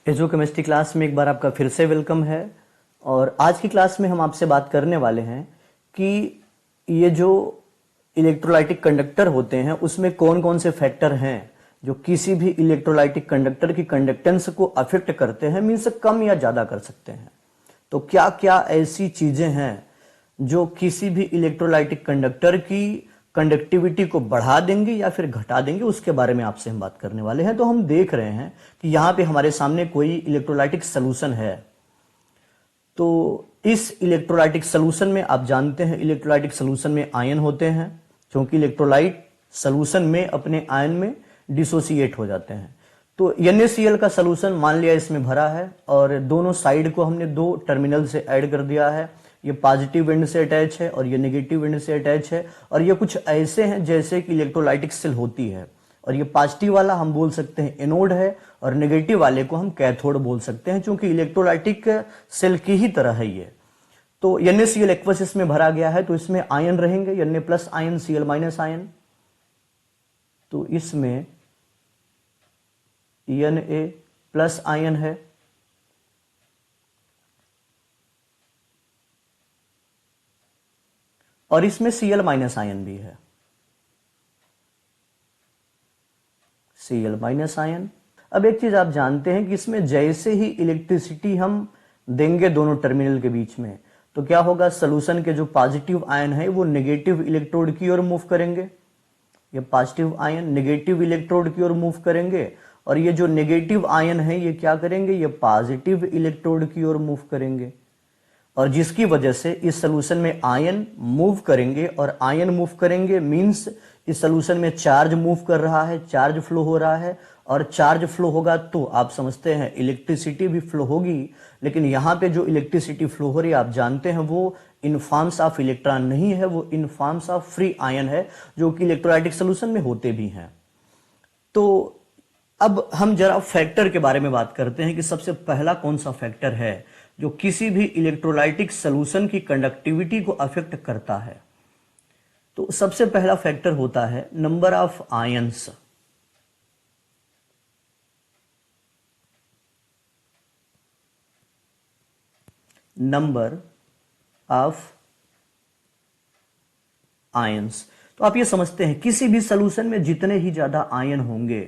फिजियोकेमिस्ट्री class में एक बार आपका फिर से वेलकम है। और आज की क्लास में हम आपसे बात करने वाले हैं कि ये जो इलेक्ट्रोलाइटिक कंडक्टर होते हैं उसमें कौन कौन से फैक्टर हैं जो किसी भी इलेक्ट्रोलाइटिक कंडक्टर की कंडक्टेंस को अफेक्ट करते हैं, मीन्स कम या ज्यादा कर सकते हैं। तो क्या क्या ऐसी चीजें हैं जो किसी भी इलेक्ट्रोलाइटिक कंडक्टर की कंडक्टिविटी को बढ़ा देंगे या फिर घटा देंगे, उसके बारे में आपसे हम बात करने वाले हैं। तो हम देख रहे हैं कि यहां पे हमारे सामने कोई इलेक्ट्रोलाइटिक सोल्यूशन है। तो इस इलेक्ट्रोलाइटिक सोल्यूशन में आप जानते हैं इलेक्ट्रोलाइटिक सोल्यूशन में आयन होते हैं, क्योंकि इलेक्ट्रोलाइट सोल्यूशन में अपने आयन में डिसोसिएट हो जाते हैं। तो NaCl का सोल्यूशन मान लिया इसमें भरा है और दोनों साइड को हमने दो टर्मिनल से ऐड कर दिया है। ये पॉजिटिव एंड से अटैच है और ये नेगेटिव एंड से अटैच है। और ये कुछ ऐसे हैं जैसे कि इलेक्ट्रोलाइटिक सेल होती है। और ये पॉजिटिव वाला हम बोल सकते हैं एनोड है और नेगेटिव वाले को हम कैथोड बोल सकते हैं, क्योंकि इलेक्ट्रोलाइटिक सेल की ही तरह है ये। तो NaCl एक्वस इसमें भरा गया है, तो इसमें आयन रहेंगे, Na plus ion, Cl minus ion. तो इसमें Na प्लस आयन है और इसमें Cl माइनस आयन भी है, Cl माइनस आयन। अब एक चीज आप जानते हैं कि इसमें जैसे ही इलेक्ट्रिसिटी हम देंगे दोनों टर्मिनल के बीच में, तो क्या होगा, सोल्यूशन के जो पॉजिटिव आयन है वो नेगेटिव इलेक्ट्रोड की ओर मूव करेंगे। ये पॉजिटिव आयन नेगेटिव इलेक्ट्रोड की ओर मूव करेंगे और ये जो नेगेटिव आयन है ये क्या करेंगे, ये पॉजिटिव इलेक्ट्रोड की ओर मूव करेंगे। और जिसकी वजह से इस सोल्यूशन में आयन मूव करेंगे और आयन मूव करेंगे मींस इस सोल्यूशन में चार्ज मूव कर रहा है, चार्ज फ्लो हो रहा है। और चार्ज फ्लो होगा तो आप समझते हैं इलेक्ट्रिसिटी भी फ्लो होगी। लेकिन यहां पे जो इलेक्ट्रिसिटी फ्लो हो रही है आप जानते हैं वो इन फॉर्म्स ऑफ इलेक्ट्रॉन नहीं है, वो इन फॉर्म्स ऑफ फ्री आयन है, जो कि इलेक्ट्रोलाइटिक सोल्यूशन में होते भी हैं। तो अब हम जरा फैक्टर के बारे में बात करते हैं कि सबसे पहला कौन सा फैक्टर है जो किसी भी इलेक्ट्रोलाइटिक सोल्यूशन की कंडक्टिविटी को अफेक्ट करता है। तो सबसे पहला फैक्टर होता है number of ions. Number of ions. तो आप ये समझते हैं किसी भी सोल्यूशन में जितने ही ज्यादा आयन होंगे,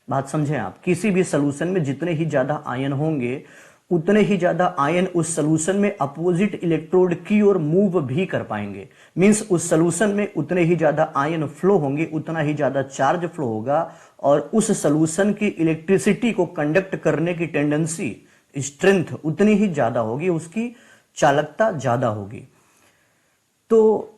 बात समझें आप, किसी भी सोल्यूशन में जितने ही ज्यादा आयन होंगे उतने ही ज्यादा आयन उस सोल्यूशन में अपोजिट इलेक्ट्रोड की ओर मूव भी कर पाएंगे। मींस उस सोल्यूशन में उतने ही ज्यादा आयन फ्लो होंगे, उतना ही ज्यादा चार्ज फ्लो होगा और उस सोल्यूशन की इलेक्ट्रिसिटी को कंडक्ट करने की टेंडेंसी, स्ट्रेंथ उतनी ही ज्यादा होगी, उसकी चालकता ज्यादा होगी। तो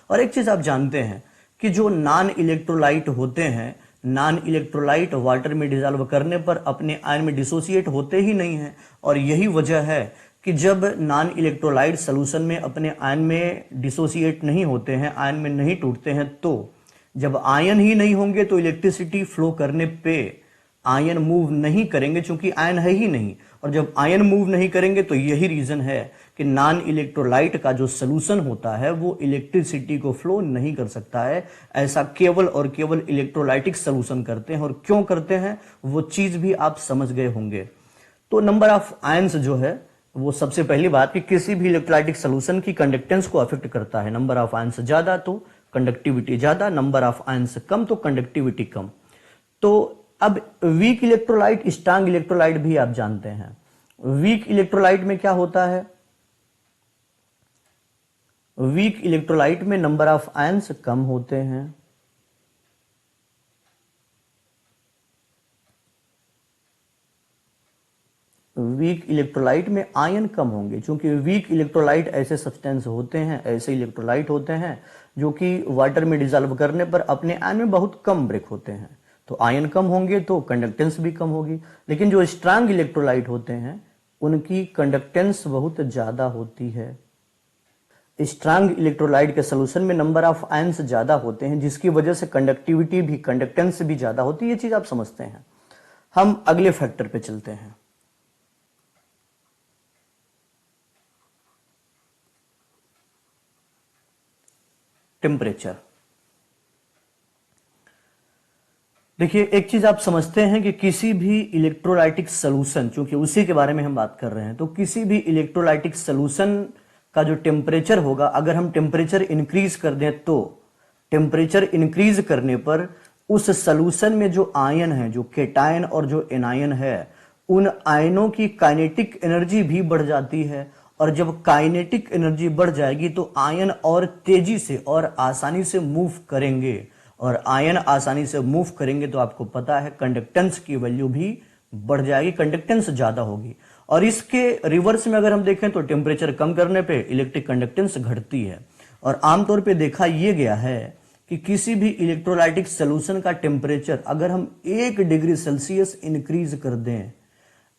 और एक चीज आप जानते हैं कि जो नॉन इलेक्ट्रोलाइट होते हैं, नॉन इलेक्ट्रोलाइट वाटर में डिजॉल्व करने पर अपने आयन में डिसोसिएट होते ही नहीं है। और यही वजह है कि जब नॉन इलेक्ट्रोलाइट सोल्यूशन में अपने आयन में डिसोसिएट नहीं होते हैं, आयन में नहीं टूटते हैं, तो जब आयन ही नहीं होंगे तो इलेक्ट्रिसिटी फ्लो करने पे आयन मूव नहीं करेंगे, क्योंकि आयन है ही नहीं। और जब आयन मूव नहीं करेंगे तो यही रीजन है कि नॉन इलेक्ट्रोलाइट का जो सोल्यूशन होता है वो इलेक्ट्रिसिटी को फ्लो नहीं कर सकता है। ऐसा केवल और केवल इलेक्ट्रोलाइटिक सोल्यूशन करते हैं। और क्यों करते हैं वो चीज भी आप समझ गए होंगे। तो नंबर ऑफ आयंस जो है वो सबसे पहली बात कि किसी भी इलेक्ट्रोलाइटिक सोल्यूशन की कंडक्टेंस को अफेक्ट करता है। नंबर ऑफ आयंस ज्यादा तो कंडक्टिविटी ज्यादा, नंबर ऑफ आयंस कम तो कंडक्टिविटी कम। तो अब वीक इलेक्ट्रोलाइट, स्ट्रांग इलेक्ट्रोलाइट भी आप जानते हैं। वीक इलेक्ट्रोलाइट में क्या होता है, वीक इलेक्ट्रोलाइट में नंबर ऑफ आयंस कम होते हैं। वीक इलेक्ट्रोलाइट में आयन कम होंगे, क्योंकि वीक इलेक्ट्रोलाइट ऐसे सब्सटेंस होते हैं, ऐसे इलेक्ट्रोलाइट होते हैं जो कि वाटर में डिजॉल्व करने पर अपने आयन में बहुत कम ब्रेक होते हैं। तो आयन कम होंगे तो कंडक्टेंस भी कम होगी। लेकिन जो स्ट्रांग इलेक्ट्रोलाइट होते हैं उनकी कंडक्टेंस बहुत ज्यादा होती है। स्ट्रांग इलेक्ट्रोलाइट के सोल्यूशन में नंबर ऑफ आयंस ज्यादा होते हैं, जिसकी वजह से कंडक्टिविटी भी, कंडक्टेंस भी ज्यादा होती है। ये चीज आप समझते हैं। हम अगले फैक्टर पे चलते हैं। टेम्परेचर। देखिए, एक चीज आप समझते हैं कि किसी भी इलेक्ट्रोलाइटिक सॉल्यूशन, चूंकि उसी के बारे में हम बात कर रहे हैं, तो किसी भी इलेक्ट्रोलाइटिक सॉल्यूशन का जो टेम्परेचर होगा, अगर हम टेम्परेचर इंक्रीज कर दें तो टेम्परेचर इंक्रीज करने पर उस सॉल्यूशन में जो आयन है, जो केटायन और जो एनायन है, उन आयनों की काइनेटिक एनर्जी भी बढ़ जाती है। और जब काइनेटिक एनर्जी बढ़ जाएगी तो आयन और तेजी से और आसानी से मूव करेंगे, और आयन आसानी से मूव करेंगे तो आपको पता है कंडक्टेंस की वैल्यू भी बढ़ जाएगी, कंडक्टेंस ज्यादा होगी। और इसके रिवर्स में अगर हम देखें तो टेम्परेचर कम करने पे इलेक्ट्रिक कंडक्टेंस घटती है। और आमतौर पे देखा यह गया है कि किसी भी इलेक्ट्रोलाइटिक सोल्यूशन का टेम्परेचर अगर हम 1 डिग्री सेल्सियस इंक्रीज कर दें,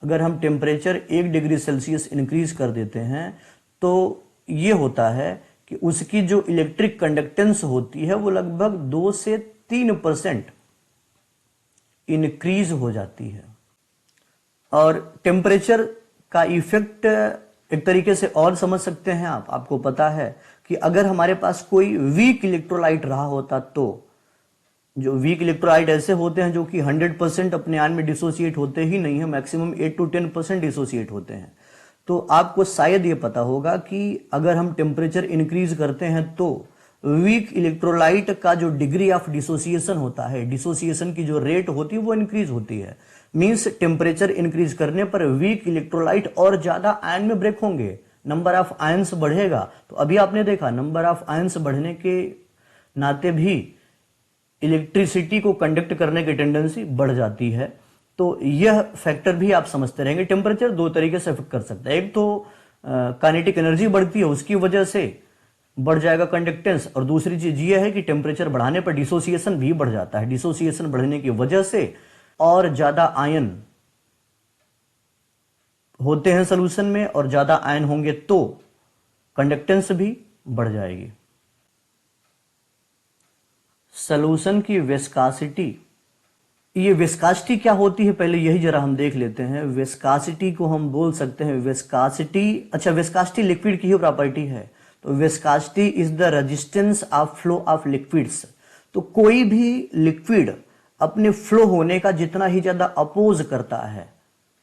अगर हम टेम्परेचर 1 डिग्री सेल्सियस इंक्रीज कर देते हैं तो ये होता है कि उसकी जो इलेक्ट्रिक कंडक्टेंस होती है वो लगभग 2 से 3% इंक्रीज हो जाती है। और टेम्परेचर का इफेक्ट एक तरीके से और समझ सकते हैं आप, आपको पता है कि अगर हमारे पास कोई वीक इलेक्ट्रोलाइट रहा होता, तो जो वीक इलेक्ट्रोलाइट ऐसे होते हैं जो कि 100% अपने आयन में डिसोसिएट होते ही नहीं है, मैक्सिमम 8 to 10% डिसोसिएट होते हैं। तो आपको शायद ये पता होगा कि अगर हम टेम्परेचर इंक्रीज करते हैं तो वीक इलेक्ट्रोलाइट का जो डिग्री ऑफ डिसोसिएशन होता है, डिसोसिएशन की जो रेट होती है वो इंक्रीज होती है। मींस टेम्परेचर इंक्रीज करने पर वीक इलेक्ट्रोलाइट और ज्यादा आयन में ब्रेक होंगे, नंबर ऑफ आयन्स बढ़ेगा। तो अभी आपने देखा नंबर ऑफ आयन्स बढ़ने के नाते भी इलेक्ट्रिसिटी को कंडक्ट करने की टेंडेंसी बढ़ जाती है। तो यह फैक्टर भी आप समझते रहेंगे। टेम्परेचर दो तरीके से अफेक्ट कर सकता है, एक तो काइनेटिक एनर्जी बढ़ती है उसकी वजह से बढ़ जाएगा कंडक्टेंस, और दूसरी चीज यह है कि टेम्परेचर बढ़ाने पर डिसोसिएशन भी बढ़ जाता है। डिसोसिएशन बढ़ने की वजह से और ज्यादा आयन होते हैं सोल्यूशन में, और ज्यादा आयन होंगे तो कंडक्टेंस भी बढ़ जाएगी। सोल्यूशन की विस्कासिटी, ये विस्कासिटी क्या होती है पहले यही जरा हम देख लेते हैं। विस्कासिटी को हम बोल सकते हैं विस्कासिटी, अच्छा विस्कासिटी लिक्विड की ही प्रॉपर्टी है, तो viscosity is the resistance of flow of liquids. तो कोई भी लिक्विड अपने फ्लो होने का जितना ही ज्यादा अपोज करता है,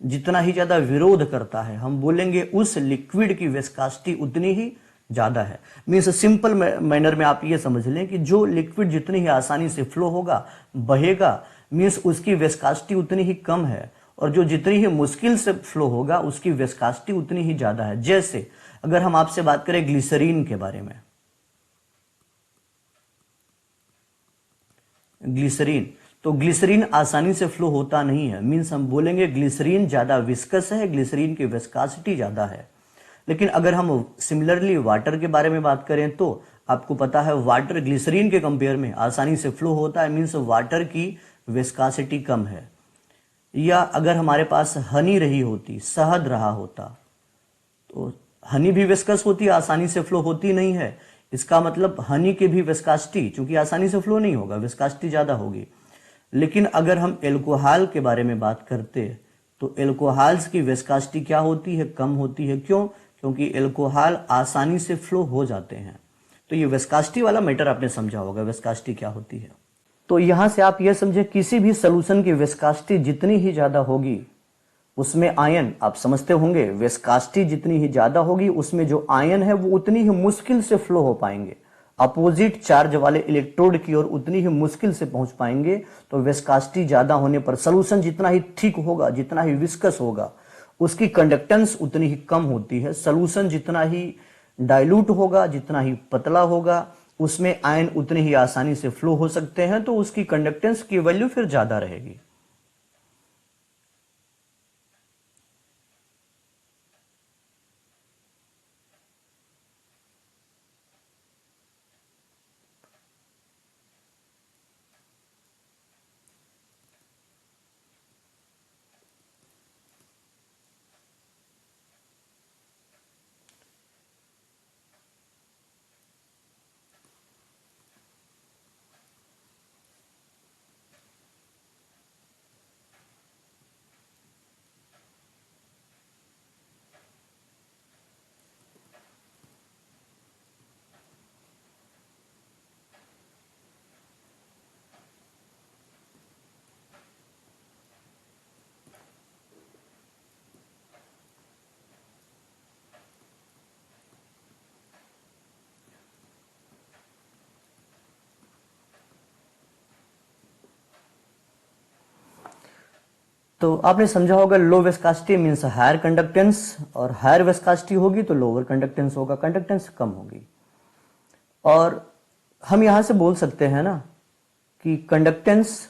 जितना ही ज्यादा विरोध करता है, हम बोलेंगे उस लिक्विड की विस्कासिटी उतनी ही ज्यादा है। मीन्स सिंपल मैनर में आप ये समझ लें कि जो लिक्विड जितनी ही आसानी से फ्लो होगा, बहेगा, मीन्स उसकी विस्कासिटी उतनी ही कम है, और जो जितनी ही मुश्किल से फ्लो होगा उसकी विस्कासिटी उतनी ही ज्यादा है। जैसे अगर हम आपसे बात करें ग्लिसरीन के बारे में, ग्लिसरीन, तो ग्लिसरीन आसानी से फ्लो होता नहीं है, मीन्स हम बोलेंगे ग्लिसरीन ज्यादा विस्कस है, ग्लिसरीन की विस्कासिटी ज्यादा है। लेकिन अगर हम सिमिलरली वाटर के बारे में बात करें तो आपको पता है वाटर ग्लिसरीन के कंपेयर में आसानी से फ्लो होता है, मीन्स वाटर की विस्कासिटी कम है। या अगर हमारे पास हनी रही होती, शहद रहा होता, तो हनी भी विस्कस होती है, आसानी से फ्लो होती नहीं है। इसका मतलब हनी की भी विस्कासिटी, चूंकि आसानी से फ्लो नहीं होगा, विस्कासिटी ज्यादा होगी। लेकिन अगर हम एल्कोहल के बारे में बात करते तो एल्कोहल्स की विस्कासिटी क्या होती है? कम होती है। क्यों? क्योंकि एल्कोहल आसानी से फ्लो हो जाते हैं। तो ये विस्कासिटी वाला मैटर आपने समझा होगा, विस्कासिटी क्या होती है। तो यहां से आप यह समझे किसी भी सोल्यूशन की विस्कासिटी जितनी ही ज्यादा होगी उसमें आयन, आप समझते होंगे विस्कासिटी जितनी ही ज्यादा होगी उसमें जो आयन है वो उतनी ही मुश्किल से फ्लो हो पाएंगे, अपोजिट चार्ज वाले इलेक्ट्रोड की ओर उतनी ही मुश्किल से पहुंच पाएंगे। तो विस्कासिटी ज्यादा होने पर सोल्यूशन जितना ही थिक होगा, जितना ही विस्कस होगा, उसकी कंडक्टेंस उतनी ही कम होती है। सोल्यूशन जितना ही डाइल्यूट होगा, जितना ही पतला होगा, उसमें आयन उतने ही आसानी से फ्लो हो सकते हैं, तो उसकी कंडक्टेंस की वैल्यू फिर ज्यादा रहेगी। तो आपने समझा होगा low viscosity means higher conductance, और हायर विस्कोसिटी होगी तो लोअर कंडक्टेंस होगा, कंडक्टेंस कम होगी। और हम यहां से बोल सकते हैं ना कि कंडक्टेंस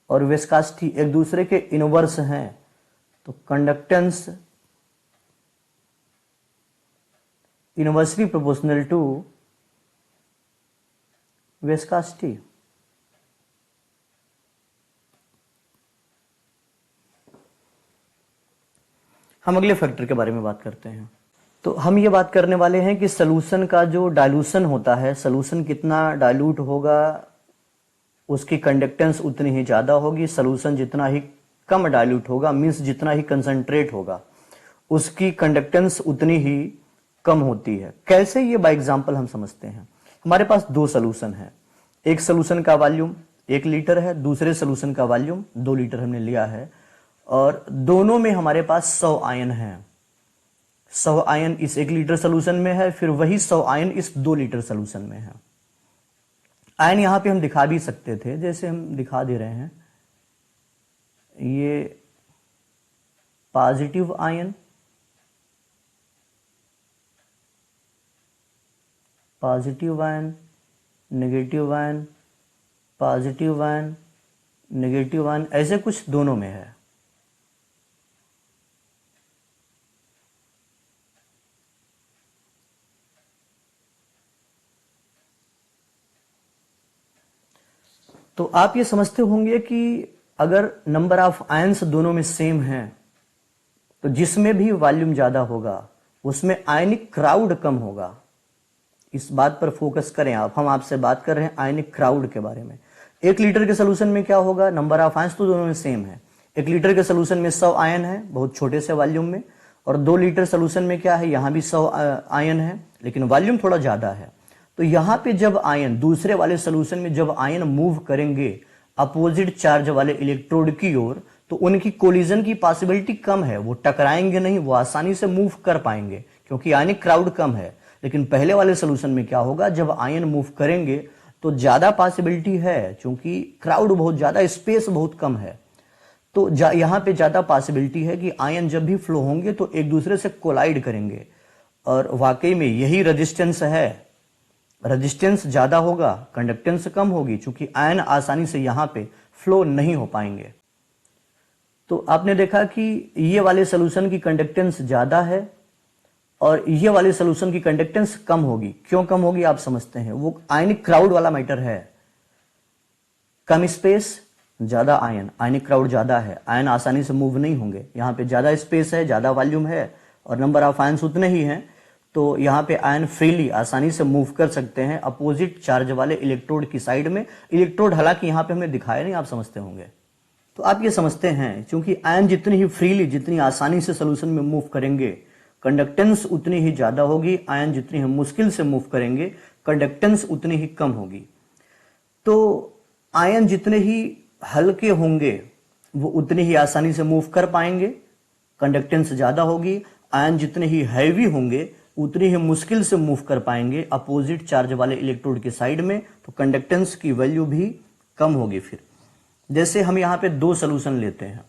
और विस्कोसिटी एक दूसरे के इनवर्स हैं, तो conductance inversely proportional to viscosity. हम अगले फैक्टर के बारे में बात करते हैं। तो हम ये बात करने वाले हैं कि सॉल्यूशन का जो डाइल्यूशन होता है, सॉल्यूशन कितना डाइल्यूट होगा उसकी कंडक्टेंस उतनी ही ज्यादा होगी। सॉल्यूशन जितना ही कम डाइल्यूट होगा मींस जितना ही कंसंट्रेट होगा उसकी कंडक्टेंस उतनी ही कम होती है। कैसे, ये बाय एग्जांपल हम समझते हैं। हमारे पास दो सॉल्यूशन है, एक सॉल्यूशन का वॉल्यूम 1 लीटर है, दूसरे सॉल्यूशन का वॉल्यूम 2 लीटर हमने लिया है, और दोनों में हमारे पास 100 आयन है। 100 आयन इस 1 लीटर सॉल्यूशन में है, फिर वही 100 आयन इस 2 लीटर सॉल्यूशन में है। आयन यहां पे हम दिखा भी सकते थे, जैसे हम दिखा दे रहे हैं, ये positive ion, positive ion, negative ion, positive ion, negative ion, ऐसे कुछ दोनों में है। तो आप ये समझते होंगे कि अगर नंबर ऑफ आयन्स दोनों में सेम है तो जिसमें भी वॉल्यूम ज्यादा होगा उसमें आयनिक क्राउड कम होगा। इस बात पर फोकस करें आप, हम आपसे बात कर रहे हैं आयनिक क्राउड के बारे में। 1 लीटर के सोल्यूशन में क्या होगा, नंबर ऑफ आयन्स तो दोनों में सेम है। 1 लीटर के सोल्यूशन में 100 आयन है बहुत छोटे से वॉल्यूम में, और 2 लीटर सोल्यूशन में क्या है, यहां भी 100 आयन है लेकिन वॉल्यूम थोड़ा ज्यादा है। तो यहां पे जब आयन दूसरे वाले सोल्यूशन में जब आयन मूव करेंगे अपोजिट चार्ज वाले इलेक्ट्रोड की ओर, तो उनकी कोलिजन की पॉसिबिलिटी कम है, वो टकराएंगे नहीं, वो आसानी से मूव कर पाएंगे क्योंकि आयनिक क्राउड कम है। लेकिन पहले वाले सोल्यूशन में क्या होगा, जब आयन मूव करेंगे तो ज्यादा पॉसिबिलिटी है, क्योंकि क्राउड बहुत ज्यादा, स्पेस बहुत कम है, तो यहां पे ज्यादा पॉसिबिलिटी है कि आयन जब भी फ्लो होंगे तो एक दूसरे से कोलाइड करेंगे। और वाकई में यही रेजिस्टेंस है, रेजिस्टेंस ज्यादा होगा, कंडक्टेंस कम होगी, क्योंकि आयन आसानी से यहां पे फ्लो नहीं हो पाएंगे। तो आपने देखा कि ये वाले सोल्यूशन की कंडक्टेंस ज्यादा है और ये वाले सोल्यूशन की कंडक्टेंस कम होगी। क्यों कम होगी आप समझते हैं, वो आयनिक क्राउड वाला मैटर है। कम स्पेस, ज्यादा आयन, आयनिक क्राउड ज्यादा है, आयन आसानी से मूव नहीं होंगे। यहां पे ज्यादा स्पेस है, ज्यादा वॉल्यूम है और नंबर ऑफ आयन्स उतने ही हैं, तो यहां पे आयन फ्रीली आसानी से मूव कर सकते हैं अपोजिट चार्ज वाले इलेक्ट्रोड की साइड में। इलेक्ट्रोड हालांकि यहां पे हमने दिखाया नहीं, आप समझते होंगे। तो आप ये समझते हैं क्योंकि आयन जितनी ही फ्रीली, जितनी आसानी से सोल्यूशन में मूव करेंगे कंडक्टेंस उतनी ही ज्यादा होगी, आयन जितनी ही मुश्किल से मूव करेंगे कंडक्टेंस उतनी ही कम होगी। तो आयन जितने ही हल्के होंगे वो उतनी ही आसानी से मूव कर पाएंगे, कंडक्टेंस ज्यादा होगी। आयन जितने ही हैवी होंगे उतनी ही मुश्किल से मूव कर पाएंगे अपोजिट चार्ज वाले इलेक्ट्रोड के साइड में, तो कंडक्टेंस की वैल्यू भी कम होगी। फिर जैसे हम यहां पे 2 सोल्यूशन लेते हैं,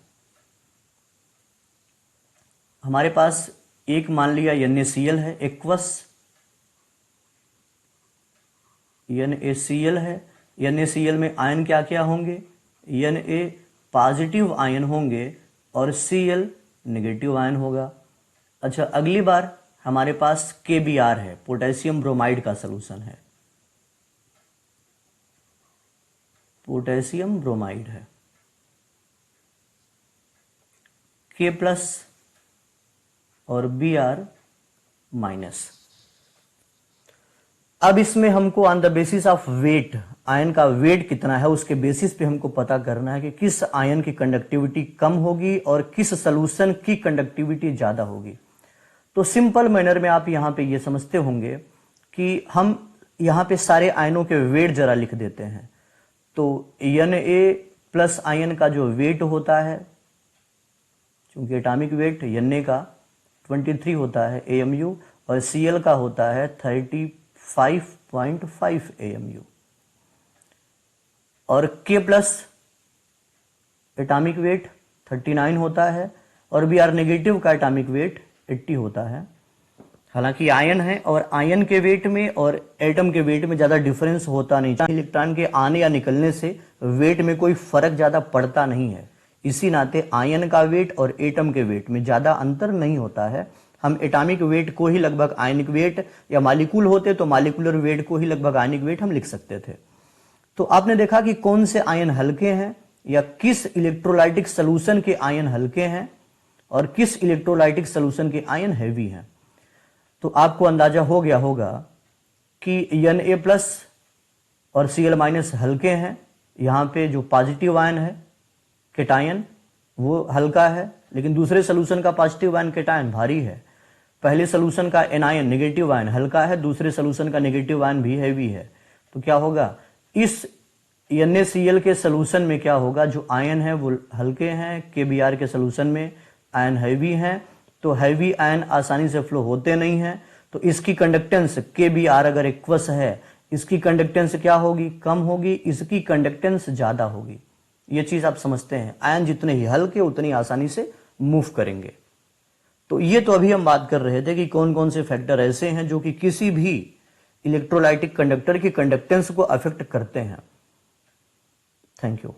हमारे पास एक मान लिया NaCl है, एक्वस NaCl है। NaCl में आयन क्या क्या होंगे, Na पॉजिटिव आयन होंगे और Cl नेगेटिव आयन होगा। अच्छा, अगली बार हमारे पास KBr है, पोटेशियम ब्रोमाइड का सोल्यूशन है, पोटेशियम ब्रोमाइड है, K+ और Br माइनस। अब इसमें हमको on the basis of weight, ion का वेट कितना है उसके बेसिस पे हमको पता करना है कि किस आयन की कंडक्टिविटी कम होगी और किस सॉल्यूशन की कंडक्टिविटी ज्यादा होगी। तो सिंपल मैनर में आप यहां पे ये समझते होंगे कि हम यहां पे सारे आयनों के वेट जरा लिख देते हैं। तो Na+ आयन का जो वेट होता है, क्योंकि एटॉमिक वेट Na का 23 होता है AMU और Cl का होता है 35.5 AMU, और K+ एटॉमिक वेट 39 होता है और Br नेगेटिव का एटॉमिक वेट 80 होता है। हालांकि आयन है और आयन के वेट में और एटम के वेट में ज्यादा डिफरेंस होता नहीं। इलेक्ट्रॉन के आने या निकलने से वेट में कोई फर्क ज्यादा पड़ता नहीं है, इसी नाते आयन का वेट और एटम के वेट में ज्यादा अंतर नहीं होता है। हम एटॉमिक वेट को ही लगभग आयनिक वेट, या मालिक्यूल होते तो मालिकुलर वेट को ही लगभग आयनिक वेट हम लिख सकते थे। तो आपने देखा कि कौन से आयन हल्के हैं या किस इलेक्ट्रोलाइटिक सॉल्यूशन के आयन हल्के हैं और किस इलेक्ट्रोलाइटिक सॉल्यूशन के आयन हैवी हैं। तो आपको अंदाजा हो गया होगा कि Na+ और Cl- हल्के हैं। यहां पे जो पॉजिटिव आयन है केटायन वो हल्का है, लेकिन दूसरे सॉल्यूशन का पॉजिटिव आयन केटायन भारी है। पहले सॉल्यूशन का एनायन नेगेटिव आयन हल्का है, दूसरे सॉल्यूशन का नेगेटिव आयन भी हैवी है। तो क्या होगा, इस NaCl के सॉल्यूशन में क्या होगा, जो आयन है वो हल्के हैं, KBr के सॉल्यूशन में आयन हैवी हैं। तो हैवी आयन आसानी से फ्लो होते नहीं हैं, तो इसकी कंडक्टेंस KBr अगर एक्वस है, इसकी कंडक्टेंस क्या होगी, कम होगी, इसकी कंडक्टेंस ज्यादा होगी। ये चीज आप समझते हैं, आयन जितने ही हल्के उतनी आसानी से मूव करेंगे। तो ये तो अभी हम बात कर रहे थे कि कौन कौन से फैक्टर ऐसे हैं जो कि किसी भी इलेक्ट्रोलाइटिक कंडक्टर की कंडक्टेंस को अफेक्ट करते हैं। Thank you.